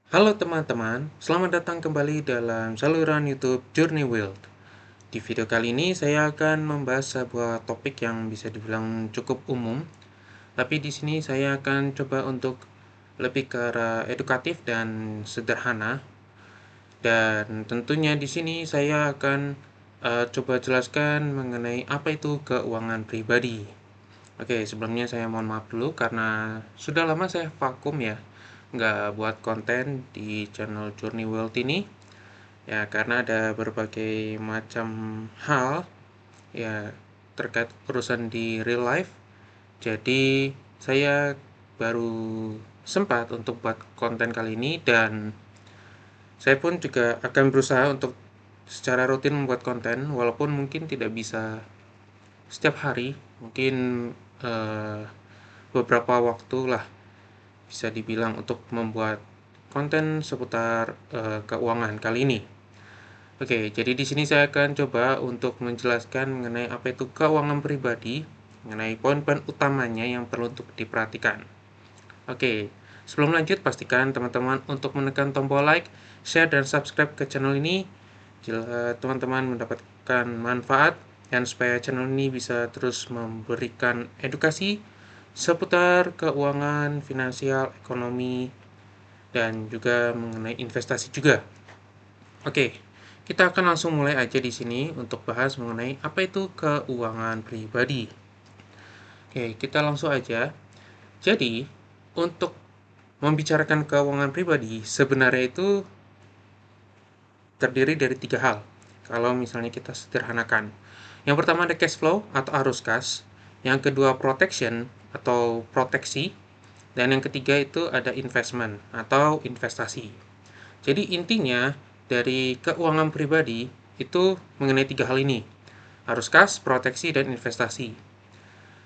Halo teman-teman, selamat datang kembali dalam saluran YouTube Journey World. Di video kali ini saya akan membahas sebuah topik yang bisa dibilang cukup umum, tapi di sini saya akan coba untuk lebih ke arah edukatif dan sederhana. Dan tentunya di sini saya akan coba jelaskan mengenai apa itu keuangan pribadi. Oke, sebelumnya saya mohon maaf dulu karena sudah lama saya vakum ya, nggak buat konten di channel Journey World ini. Ya, karena ada berbagai macam hal ya terkait urusan di real life. Jadi, saya baru sempat untuk buat konten kali ini dan saya pun juga akan berusaha untuk secara rutin membuat konten walaupun mungkin tidak bisa setiap hari, mungkin eh, beberapa waktu lah bisa dibilang untuk membuat konten seputar keuangan kali ini. Oke, jadi di sini saya akan coba untuk menjelaskan mengenai apa itu keuangan pribadi, mengenai poin-poin utamanya yang perlu untuk diperhatikan. Oke, sebelum lanjut pastikan teman-teman untuk menekan tombol like, share, dan subscribe ke channel ini jika teman-teman mendapatkan manfaat dan supaya channel ini bisa terus memberikan edukasi seputar keuangan, finansial, ekonomi, dan juga mengenai investasi juga. Oke, kita akan langsung mulai aja di sini untuk bahas mengenai apa itu keuangan pribadi. Oke, kita langsung aja. Jadi, untuk membicarakan keuangan pribadi, sebenarnya itu terdiri dari tiga hal. Kalau misalnya kita sederhanakan. Yang pertama ada cash flow atau arus kas. Yang kedua protection atau proteksi. Dan yang ketiga itu ada investment atau investasi. Jadi intinya dari keuangan pribadi itu mengenai tiga hal ini. Arus kas, proteksi, dan investasi.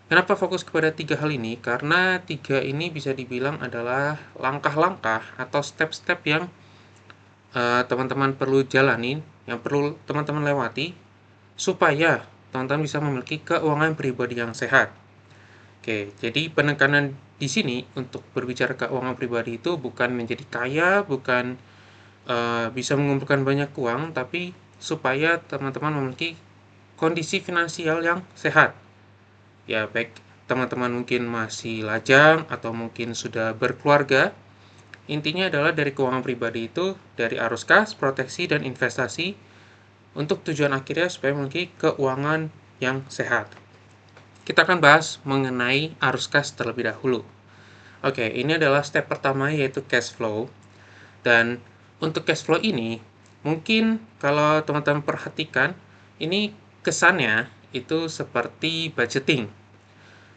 Kenapa fokus kepada tiga hal ini? Karena tiga ini bisa dibilang adalah langkah-langkah atau step-step yang teman-teman perlu jalanin, yang perlu teman-teman lewati, supaya teman-teman bisa memiliki keuangan pribadi yang sehat. Oke, jadi penekanan di sini untuk berbicara keuangan pribadi itu bukan menjadi kaya, bukan bisa mengumpulkan banyak uang, tapi supaya teman-teman memiliki kondisi finansial yang sehat. Ya, baik teman-teman mungkin masih lajang atau mungkin sudah berkeluarga, intinya adalah dari keuangan pribadi itu dari arus kas, proteksi, dan investasi untuk tujuan akhirnya supaya memiliki keuangan yang sehat. Kita akan bahas mengenai arus kas terlebih dahulu. Oke, ini adalah step pertama yaitu cash flow. Dan untuk cash flow ini, mungkin kalau teman-teman perhatikan, ini kesannya itu seperti budgeting.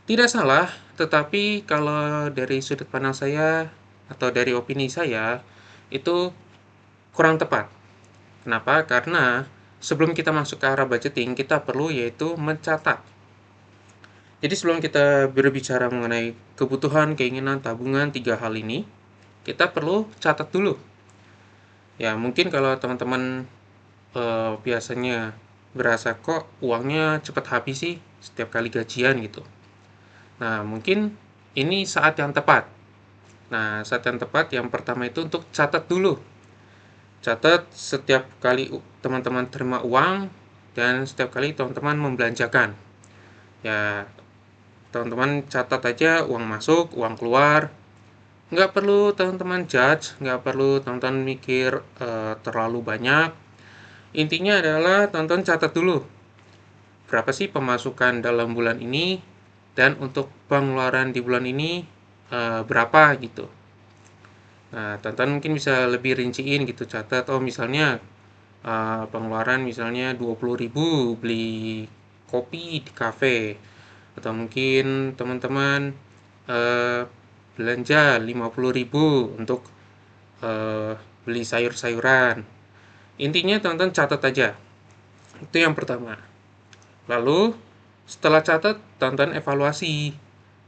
Tidak salah, tetapi kalau dari sudut pandang saya atau dari opini saya, itu kurang tepat. Kenapa? Karena sebelum kita masuk ke arah budgeting, kita perlu yaitu mencatat. Jadi sebelum kita berbicara mengenai kebutuhan, keinginan, tabungan, tiga hal ini, kita perlu catat dulu. Ya, mungkin kalau teman-teman biasanya berasa kok uangnya cepat habis sih setiap kali gajian gitu. Nah, mungkin ini saat yang tepat. Nah, saat yang tepat yang pertama itu untuk catat dulu. Catat setiap kali teman-teman terima uang dan setiap kali teman-teman membelanjakan. Ya, teman-teman catat aja uang masuk, uang keluar. Nggak perlu teman-teman judge, nggak perlu teman-teman mikir terlalu banyak. Intinya adalah teman-teman catat dulu berapa sih pemasukan dalam bulan ini dan untuk pengeluaran di bulan ini berapa gitu. Nah, teman-teman mungkin bisa lebih rinciin gitu catat, oh misalnya pengeluaran misalnya 20.000 beli kopi di kafe, atau mungkin teman-teman eh, belanja 50.000 untuk eh, beli sayur-sayuran. Intinya teman-teman catat aja. Itu yang pertama. Lalu setelah catat, tonton evaluasi.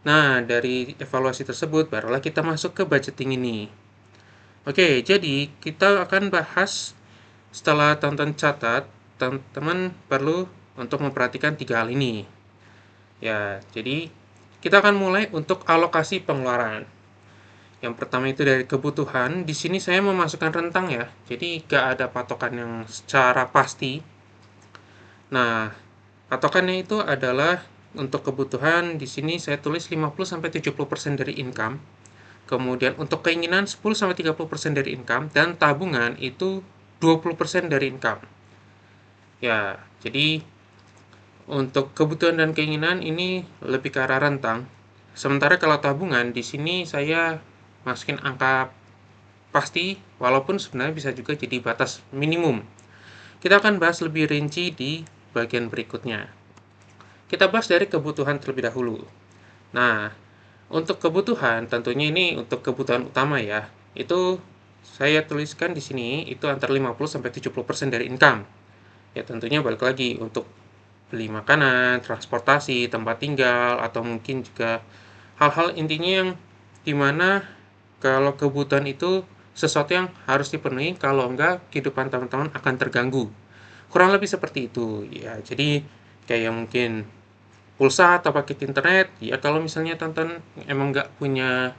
Nah, dari evaluasi tersebut barulah kita masuk ke budgeting ini. Oke, jadi kita akan bahas setelah tonton catat, teman-teman perlu untuk memperhatikan tiga hal ini. Ya, jadi kita akan mulai untuk alokasi pengeluaran. Yang pertama itu dari kebutuhan. Di sini saya memasukkan rentang ya, jadi nggak ada patokan yang secara pasti. Nah, patokannya itu adalah untuk kebutuhan di sini saya tulis 50-70% dari income. Kemudian untuk keinginan 10-30% dari income dan tabungan itu 20% dari income. Ya, jadi untuk kebutuhan dan keinginan ini lebih ke arah rentang. Sementara kalau tabungan di sini saya masukin angka pasti, walaupun sebenarnya bisa juga jadi batas minimum. Kita akan bahas lebih rinci di bagian berikutnya. Kita bahas dari kebutuhan terlebih dahulu. Nah, untuk kebutuhan tentunya ini untuk kebutuhan utama ya. Itu saya tuliskan di sini itu antara 50-70% dari income. Ya tentunya balik lagi untuk beli makanan, transportasi, tempat tinggal, atau mungkin juga hal-hal intinya yang dimana kalau kebutuhan itu sesuatu yang harus dipenuhi, kalau enggak kehidupan teman-teman akan terganggu. Kurang lebih seperti itu ya. Jadi kayak mungkin pulsa atau paket internet, ya kalau misalnya teman-teman emang nggak punya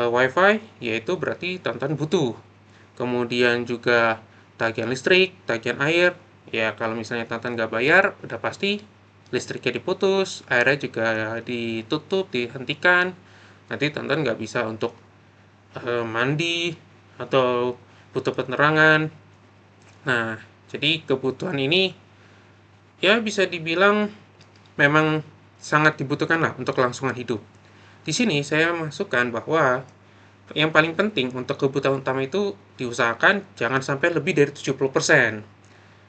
wifi, ya itu berarti teman-teman butuh. Kemudian juga tagihan listrik, tagihan air, ya kalau misalnya teman-teman nggak bayar, udah pasti listriknya diputus, airnya juga ditutup, dihentikan, nanti teman-teman nggak bisa untuk mandi atau butuh penerangan. Nah, jadi kebutuhan ini ya bisa dibilang memang sangat dibutuhkan lah untuk kelangsungan hidup. Di sini saya masukkan bahwa yang paling penting untuk kebutuhan utama itu diusahakan jangan sampai lebih dari 70%.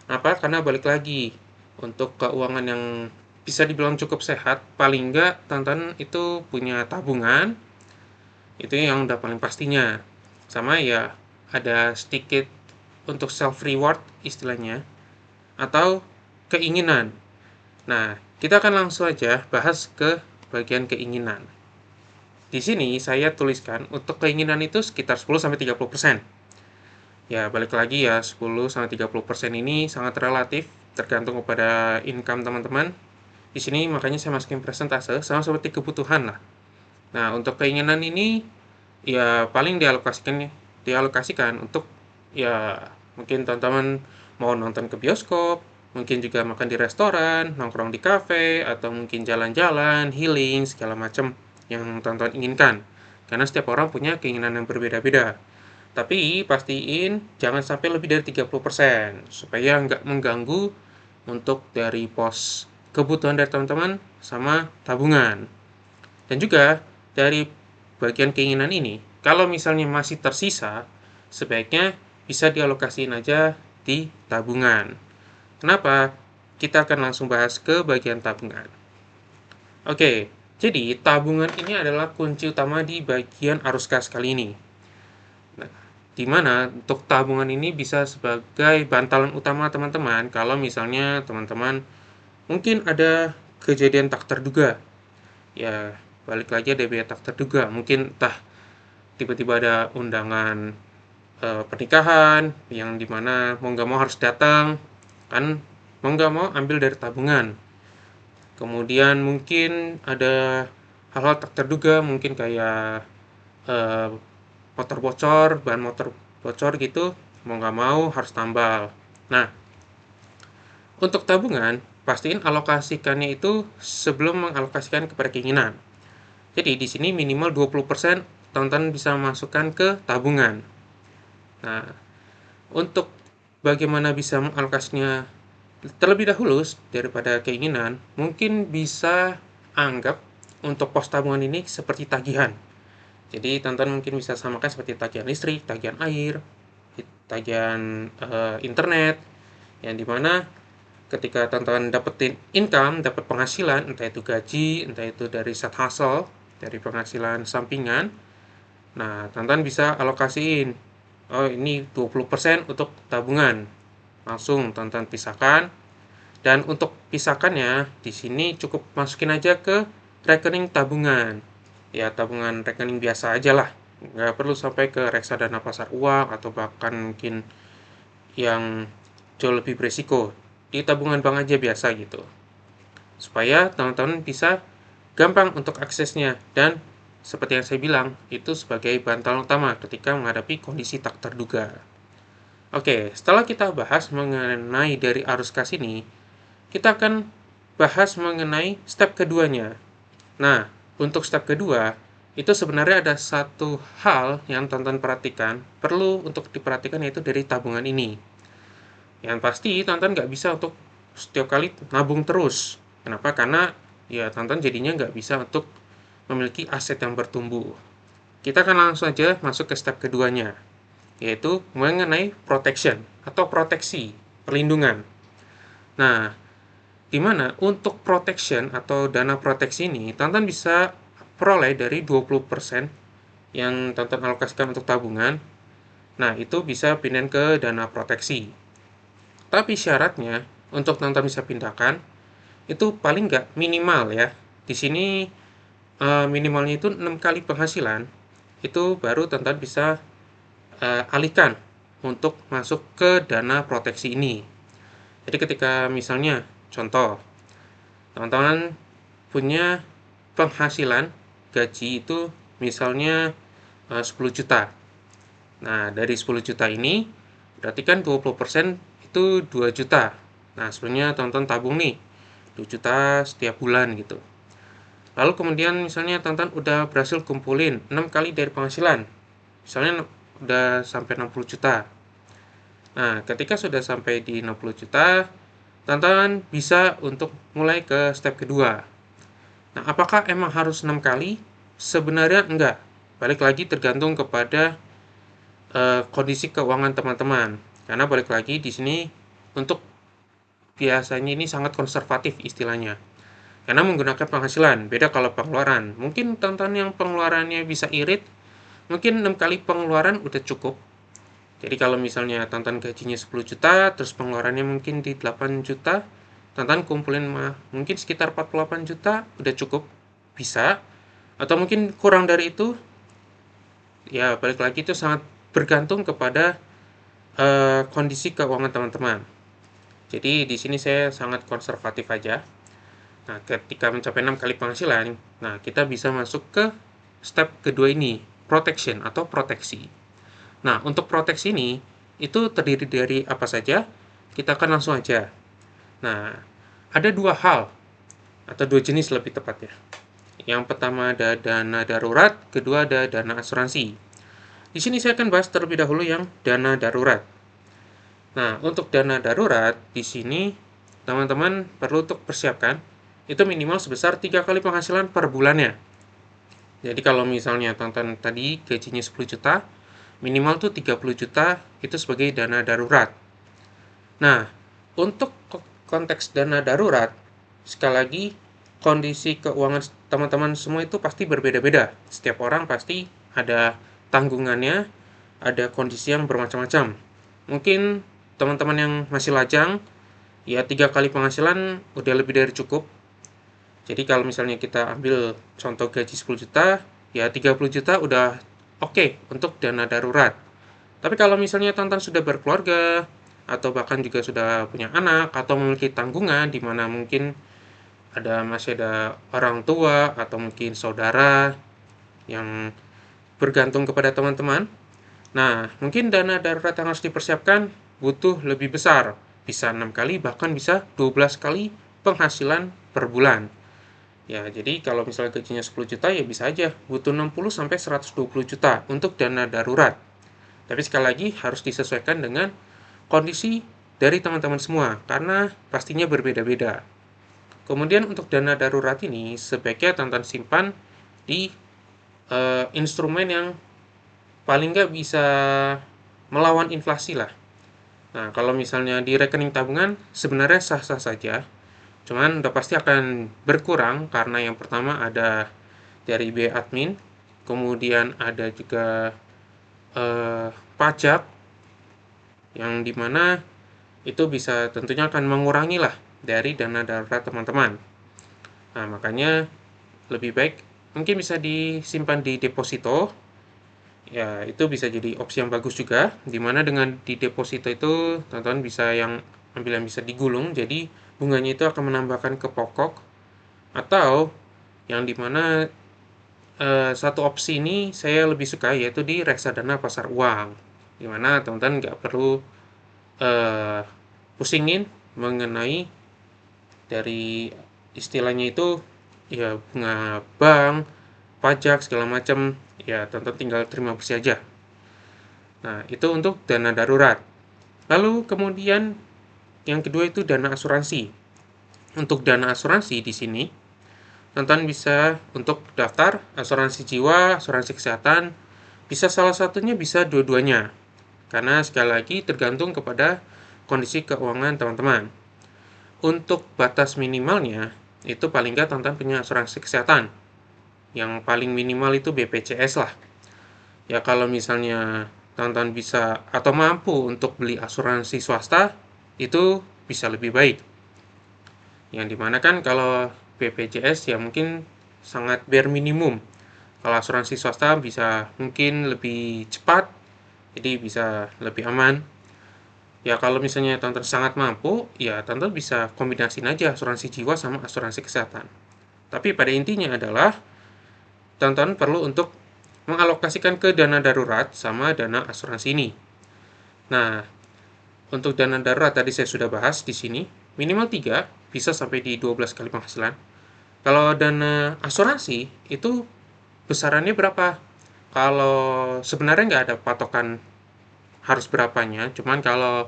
Apa? Karena balik lagi, untuk keuangan yang bisa dibilang cukup sehat, paling enggak teman-teman itu punya tabungan, itu yang udah paling pastinya. Sama ya, ada sedikit untuk self reward istilahnya, atau keinginan. Nah, kita akan langsung aja bahas ke bagian keinginan. Di sini saya tuliskan untuk keinginan itu sekitar 10-30%. Ya, balik lagi ya, 10-30% ini sangat relatif tergantung kepada income teman-teman. Di sini makanya saya masukin persentase sama seperti kebutuhan lah. Nah, untuk keinginan ini ya paling dialokasikan untuk ya mungkin teman-teman mau nonton ke bioskop, mungkin juga makan di restoran, nongkrong di kafe, atau mungkin jalan-jalan, healing, segala macam yang teman-teman inginkan. Karena setiap orang punya keinginan yang berbeda-beda. Tapi pastiin jangan sampai lebih dari 30% supaya nggak mengganggu untuk dari pos kebutuhan dari teman-teman sama tabungan. Dan juga dari bagian keinginan ini, kalau misalnya masih tersisa, sebaiknya bisa dialokasiin aja di tabungan. Kenapa? Kita akan langsung bahas ke bagian tabungan. Oke, jadi tabungan ini adalah kunci utama di bagian arus kas kali ini. Nah, di mana untuk tabungan ini bisa sebagai bantalan utama teman-teman kalau misalnya teman-teman mungkin ada kejadian tak terduga. Ya, balik lagi ada biaya tak terduga. Mungkin entah tiba-tiba ada undangan pernikahan yang dimana mau nggak mau harus datang, kan mau nggak mau ambil dari tabungan. Kemudian mungkin ada hal-hal tak terduga, mungkin kayak eh, motor bocor, bahan motor bocor gitu, mau nggak mau harus tambal. Nah, untuk tabungan, pastiin alokasikannya itu sebelum mengalokasikan kepada keinginan. Jadi di sini minimal 20% teman-teman bisa masukkan ke tabungan. Nah, untuk bagaimana bisa mengalokasinya terlebih dahulu daripada keinginan, mungkin bisa anggap untuk pos tabungan ini seperti tagihan. Jadi teman-teman mungkin bisa samakan seperti tagihan listrik, tagihan air, tagihan internet, yang dimana ketika teman-teman dapetin income, dapat penghasilan, entah itu gaji, entah itu dari side hustle, dari penghasilan sampingan, nah teman-teman bisa alokasiin, oh ini 20% untuk tabungan, langsung teman-teman pisahkan, dan untuk pisahkannya di sini cukup masukin aja ke rekening tabungan. Ya tabungan rekening biasa aja lah, nggak perlu sampai ke reksadana pasar uang atau bahkan mungkin yang jauh lebih beresiko. Di tabungan bank aja biasa gitu. Supaya teman-teman bisa gampang untuk aksesnya dan seperti yang saya bilang, itu sebagai bantalan utama ketika menghadapi kondisi tak terduga. Oke, setelah kita bahas mengenai dari arus kas ini, kita akan bahas mengenai step keduanya. Nah, untuk step kedua, itu sebenarnya ada satu hal yang tonton perhatikan, perlu untuk diperhatikan, yaitu dari tabungan ini. Yang pasti tonton nggak bisa untuk setiap kali nabung terus. Kenapa? Karena ya tonton jadinya nggak bisa untuk memiliki aset yang bertumbuh. Kita akan langsung aja masuk ke step keduanya, yaitu mengenai protection atau proteksi, perlindungan. Nah, di mana untuk protection atau dana proteksi ini, tonton bisa peroleh dari 20% yang tonton alokasikan untuk tabungan. Nah, itu bisa pindahin ke dana proteksi. Tapi syaratnya untuk tonton bisa pindahkan itu paling nggak minimal ya. Di sini minimalnya itu 6 kali penghasilan, itu baru tonton bisa alihkan untuk masuk ke dana proteksi ini. Jadi ketika misalnya contoh, teman-teman punya penghasilan gaji itu misalnya 10 juta. Nah, dari 10 juta ini berarti kan 20% itu 2 juta. Nah, sebenarnya tonton tabung nih 2 juta setiap bulan gitu. Lalu kemudian misalnya tonton udah berhasil kumpulin 6 kali dari penghasilan. Misalnya udah sampai 60 juta. Nah, ketika sudah sampai di 60 juta, tonton bisa untuk mulai ke step kedua. Nah, apakah emang harus 6 kali? Sebenarnya enggak. Balik lagi tergantung kepada kondisi keuangan teman-teman. Karena balik lagi di sini untuk biasanya ini sangat konservatif istilahnya. Karena menggunakan penghasilan, beda kalau pengeluaran. Mungkin tonton yang pengeluarannya bisa irit, mungkin 6 kali pengeluaran udah cukup. Jadi kalau misalnya tonton gajinya 10 juta, terus pengeluarannya mungkin di 8 juta, tonton kumpulin mungkin sekitar 48 juta, udah cukup, bisa. Atau mungkin kurang dari itu, ya balik lagi itu sangat bergantung kepada kondisi keuangan teman-teman. Jadi di sini saya sangat konservatif aja. Nah, ketika mencapai 6 kali penghasilan, nah kita bisa masuk ke step kedua ini, protection atau proteksi. Nah, untuk proteksi ini, itu terdiri dari apa saja? Kita akan langsung aja. Nah, ada dua hal, atau dua jenis lebih tepatnya. Yang pertama ada dana darurat, kedua ada dana asuransi. Di sini saya akan bahas terlebih dahulu yang dana darurat. Nah, untuk dana darurat, di sini teman-teman perlu untuk persiapkan, itu minimal sebesar 3 kali penghasilan per bulannya. Jadi kalau misalnya tonton tadi gajinya 10 juta, minimal tuh 30 juta itu sebagai dana darurat. Nah, untuk konteks dana darurat, sekali lagi kondisi keuangan teman-teman semua itu pasti berbeda-beda. Setiap orang pasti ada tanggungannya, ada kondisi yang bermacam-macam. Mungkin teman-teman yang masih lajang, ya 3 kali penghasilan udah lebih dari cukup. Jadi kalau misalnya kita ambil contoh gaji 10 juta, ya 30 juta udah oke untuk dana darurat. Tapi kalau misalnya Tantan sudah berkeluarga, atau bahkan juga sudah punya anak, atau memiliki tanggungan di mana mungkin masih ada orang tua, atau mungkin saudara yang bergantung kepada teman-teman. Nah, mungkin dana darurat yang harus dipersiapkan butuh lebih besar. Bisa 6 kali, bahkan bisa 12 kali penghasilan per bulan. Ya, jadi kalau misalnya gajinya 10 juta ya bisa aja butuh 60 sampai 120 juta untuk dana darurat. Tapi sekali lagi harus disesuaikan dengan kondisi dari teman-teman semua karena pastinya berbeda-beda. Kemudian untuk dana darurat ini sebaiknya teman-teman simpan di instrumen yang paling nggak bisa melawan inflasi lah. Nah, kalau misalnya di rekening tabungan sebenarnya sah-sah saja. Cuman udah pasti akan berkurang karena yang pertama ada dari biaya admin, kemudian ada juga pajak yang dimana itu bisa tentunya akan mengurangi lah dari dana darurat teman-teman. Nah, makanya lebih baik mungkin bisa disimpan di deposito. Ya, itu bisa jadi opsi yang bagus juga, dimana dengan di deposito itu teman-teman bisa ambil yang bisa digulung, jadi bunganya itu akan menambahkan ke pokok, atau yang dimana satu opsi ini saya lebih suka, yaitu di reksadana pasar uang, di mana teman-teman nggak perlu pusingin mengenai dari istilahnya itu ya bunga bank, pajak segala macam, ya teman-teman tinggal terima bersih aja. Nah, itu untuk dana darurat. Lalu kemudian yang kedua itu dana asuransi. Untuk dana asuransi di sini, teman-teman bisa untuk daftar asuransi jiwa, asuransi kesehatan, bisa salah satunya, bisa dua-duanya. Karena sekali lagi tergantung kepada kondisi keuangan teman-teman. Untuk batas minimalnya, itu paling nggak teman-teman punya asuransi kesehatan. Yang paling minimal itu BPJS lah. Ya kalau misalnya teman-teman bisa atau mampu untuk beli asuransi swasta, itu bisa lebih baik. Yang dimana kan kalau BPJS ya mungkin sangat bare minimum. Kalau asuransi swasta bisa mungkin lebih cepat, jadi bisa lebih aman. Ya kalau misalnya teman-teman sangat mampu, ya teman-teman bisa kombinasiin aja asuransi jiwa sama asuransi kesehatan. Tapi pada intinya adalah teman-teman perlu untuk mengalokasikan ke dana darurat sama dana asuransi ini. Nah, untuk dana darurat tadi saya sudah bahas di sini, minimal 3, bisa sampai di 12 kali penghasilan. Kalau dana asuransi itu besarannya berapa? Kalau sebenarnya nggak ada patokan harus berapanya, cuman kalau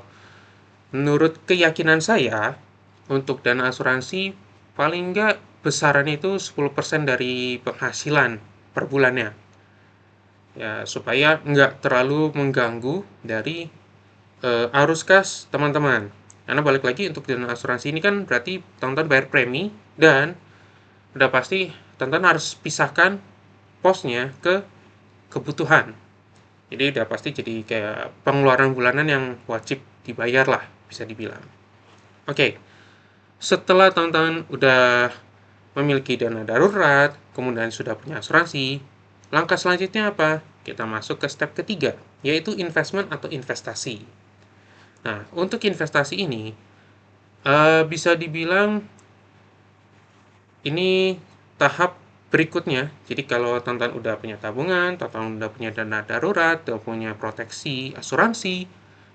menurut keyakinan saya, untuk dana asuransi paling nggak besarannya itu 10% dari penghasilan per bulannya. Ya, supaya nggak terlalu mengganggu dari arus kas teman-teman. Karena balik lagi untuk dana asuransi ini kan berarti teman-teman bayar premi dan udah pasti teman-teman harus pisahkan posnya ke kebutuhan. Jadi udah pasti jadi kayak pengeluaran bulanan yang wajib dibayar lah, bisa dibilang. Oke, setelah teman-teman udah memiliki dana darurat, kemudian sudah punya asuransi, langkah selanjutnya apa? Kita masuk ke step ketiga, yaitu investment atau investasi. Nah, untuk investasi ini, bisa dibilang ini tahap berikutnya. Jadi kalau teman-teman udah punya tabungan, teman-teman udah punya dana darurat, udah punya proteksi asuransi,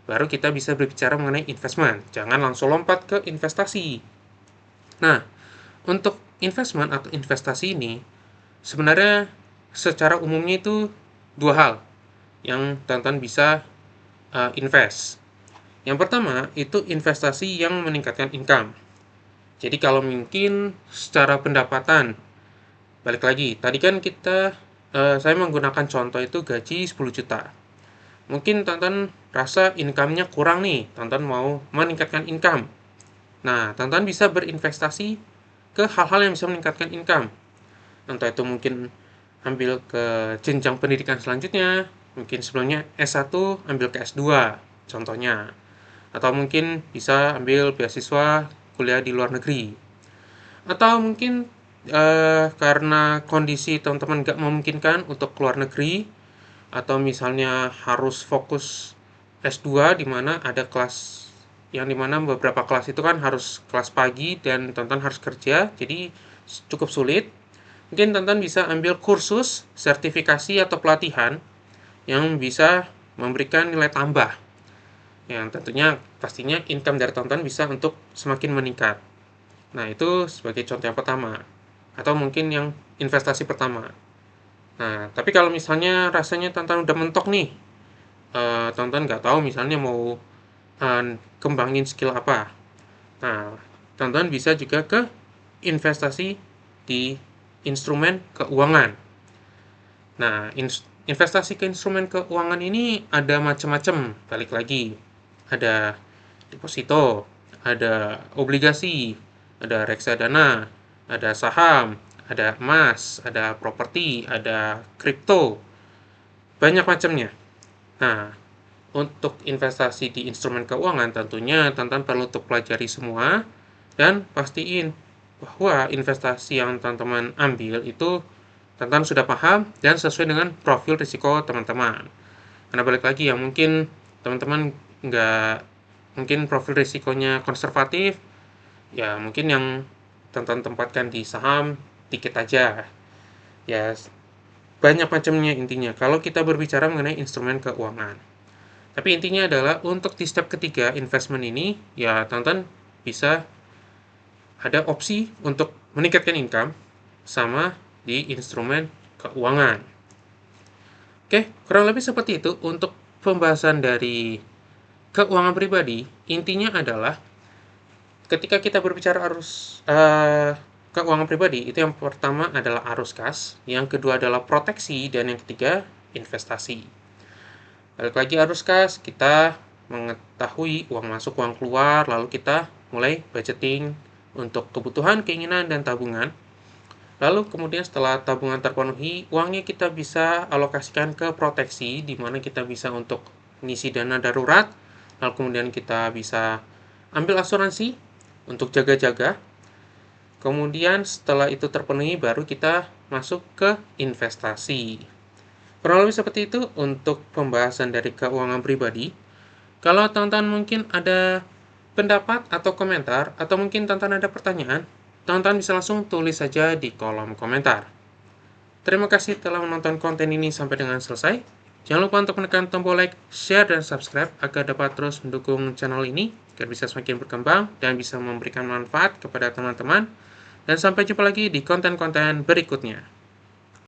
baru kita bisa berbicara mengenai investment. Jangan langsung lompat ke investasi. Nah, untuk investment atau investasi ini, sebenarnya secara umumnya itu dua hal yang teman-teman bisa invest. Yang pertama, itu investasi yang meningkatkan income. Jadi kalau mungkin secara pendapatan, balik lagi, tadi kan saya menggunakan contoh itu gaji 10 juta. Mungkin teman-teman rasa income-nya kurang nih, teman-teman mau meningkatkan income. Nah, teman-teman bisa berinvestasi ke hal-hal yang bisa meningkatkan income. Entah itu mungkin ambil ke jenjang pendidikan selanjutnya, mungkin sebelumnya S1 ambil ke S2, contohnya. Atau mungkin bisa ambil beasiswa kuliah di luar negeri. Atau mungkin karena kondisi teman-teman nggak memungkinkan untuk keluar negeri, atau misalnya harus fokus S2 di mana ada kelas yang dimana beberapa kelas itu kan harus kelas pagi dan teman-teman harus kerja, jadi cukup sulit. Mungkin teman-teman bisa ambil kursus, sertifikasi atau pelatihan yang bisa memberikan nilai tambah. Yang tentunya pastinya income dari teman-teman bisa untuk semakin meningkat. Nah, itu sebagai contoh yang pertama. Atau mungkin yang investasi pertama. Nah, tapi kalau misalnya rasanya teman-teman udah mentok nih, teman-teman nggak tahu misalnya mau kembangin skill apa. Nah, teman-teman bisa juga ke investasi di instrumen keuangan. Nah, investasi ke instrumen keuangan ini ada macam-macam, balik lagi. Ada deposito, ada obligasi, ada reksadana, ada saham, ada emas, ada properti, ada kripto, banyak macamnya. Nah, untuk investasi di instrumen keuangan tentunya teman-teman perlu untuk pelajari semua dan pastiin bahwa investasi yang teman-teman ambil itu teman-teman sudah paham dan sesuai dengan profil risiko teman-teman. Karena balik lagi ya mungkin teman-teman nggak, mungkin profil risikonya konservatif, ya mungkin yang teman-teman tempatkan di saham dikit aja. Ya banyak macamnya intinya kalau kita berbicara mengenai instrumen keuangan. Tapi intinya adalah untuk di step ketiga investment ini, ya teman-teman bisa ada opsi untuk meningkatkan income sama di instrumen keuangan. Oke, kurang lebih seperti itu untuk pembahasan dari keuangan pribadi. Intinya adalah ketika kita berbicara keuangan pribadi, itu yang pertama adalah arus kas, yang kedua adalah proteksi, dan yang ketiga investasi. Balik lagi arus kas, kita mengetahui uang masuk, uang keluar, lalu kita mulai budgeting untuk kebutuhan, keinginan, dan tabungan. Lalu kemudian setelah tabungan terpenuhi, uangnya kita bisa alokasikan ke proteksi, di mana kita bisa untuk mengisi dana darurat, lalu kemudian kita bisa ambil asuransi untuk jaga-jaga. Kemudian setelah itu terpenuhi, baru kita masuk ke investasi. Kurang lebih seperti itu untuk pembahasan dari keuangan pribadi. Kalau teman-teman mungkin ada pendapat atau komentar, atau mungkin teman-teman ada pertanyaan, teman-teman bisa langsung tulis saja di kolom komentar. Terima kasih telah menonton konten ini sampai dengan selesai. Jangan lupa untuk menekan tombol like, share, dan subscribe agar dapat terus mendukung channel ini agar bisa semakin berkembang dan bisa memberikan manfaat kepada teman-teman. Dan sampai jumpa lagi di konten-konten berikutnya.